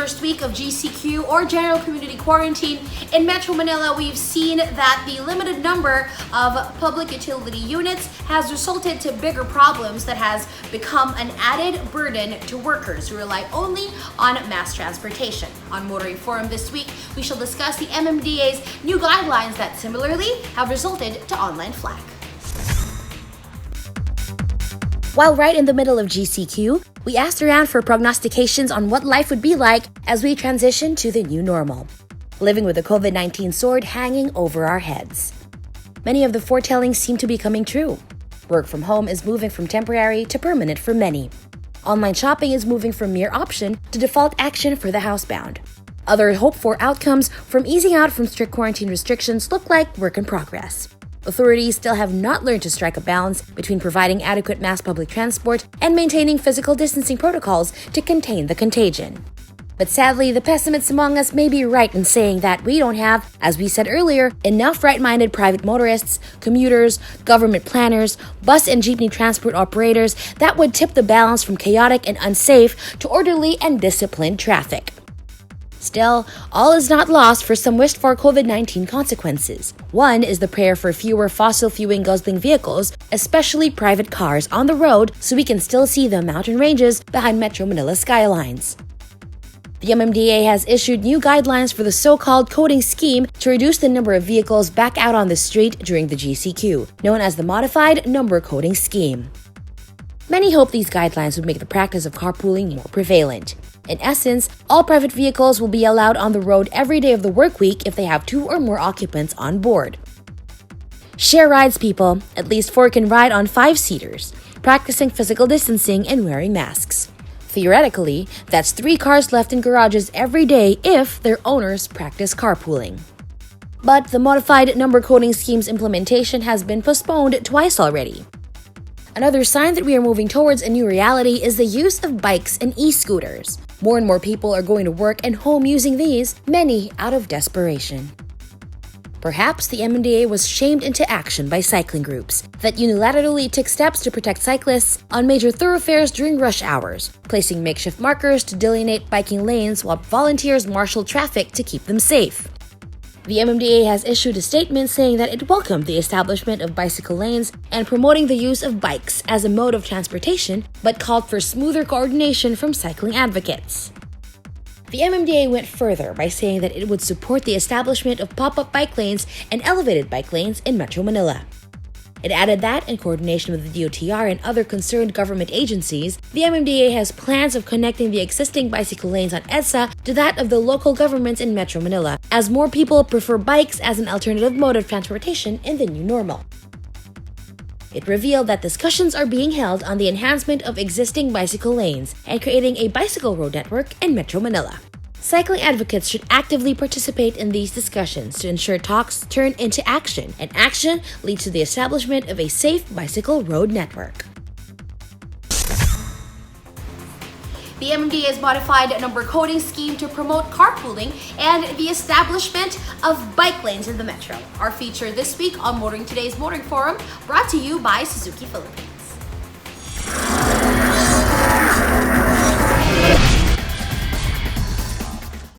first week of GCQ or General Community Quarantine in Metro Manila, we've seen that the limited number of public utility units has resulted to bigger problems that has become an added burden to workers who rely only on mass transportation. On Motoring Forum this week, we shall discuss the MMDA's new guidelines that similarly have resulted to online flag. While right in the middle of GCQ, we asked around for prognostications on what life would be like as we transition to the new normal, living with the COVID-19 sword hanging over our heads. Many of the foretellings seem to be coming true. Work from home is moving from temporary to permanent for many. Online shopping is moving from mere option to default action for the housebound. Other hoped-for outcomes from easing out from strict quarantine restrictions look like work in progress. Authorities still have not learned to strike a balance between providing adequate mass public transport and maintaining physical distancing protocols to contain the contagion. But sadly, the pessimists among us may be right in saying that we don't have, as we said earlier, enough right-minded private motorists, commuters, government planners, bus and jeepney transport operators that would tip the balance from chaotic and unsafe to orderly and disciplined traffic. Still, all is not lost for some wished-for COVID-19 consequences. One is the prayer for fewer fossil-fueling guzzling vehicles, especially private cars, on the road so we can still see the mountain ranges behind Metro Manila skylines. The MMDA has issued new guidelines for the so-called coding scheme to reduce the number of vehicles back out on the street during the GCQ, known as the Modified Number Coding Scheme. Many hope these guidelines would make the practice of carpooling more prevalent. In essence, all private vehicles will be allowed on the road every day of the work week if they have 2 or more occupants on board. Share rides, people. At least 4 can ride on 5-seaters, practicing physical distancing and wearing masks. Theoretically, that's 3 cars left in garages every day if their owners practice carpooling. But the modified number coding scheme's implementation has been postponed twice already. Another sign that we are moving towards a new reality is the use of bikes and e-scooters. More and more people are going to work and home using these, many out of desperation. Perhaps the MMDA was shamed into action by cycling groups that unilaterally took steps to protect cyclists on major thoroughfares during rush hours, placing makeshift markers to delineate biking lanes while volunteers marshaled traffic to keep them safe. The MMDA has issued a statement saying that it welcomed the establishment of bicycle lanes and promoting the use of bikes as a mode of transportation, but called for smoother coordination from cycling advocates. The MMDA went further by saying that it would support the establishment of pop-up bike lanes and elevated bike lanes in Metro Manila. It added that, in coordination with the DOTR and other concerned government agencies, the MMDA has plans of connecting the existing bicycle lanes on EDSA to that of the local governments in Metro Manila, as more people prefer bikes as an alternative mode of transportation in the new normal. It revealed that discussions are being held on the enhancement of existing bicycle lanes and creating a bicycle road network in Metro Manila. Cycling advocates should actively participate in these discussions to ensure talks turn into action, and action leads to the establishment of a safe bicycle road network. The MMDA's modified number coding scheme to promote carpooling and the establishment of bike lanes in the metro. Our feature this week on Motoring Today's Motoring Forum, brought to you by Suzuki Philippines.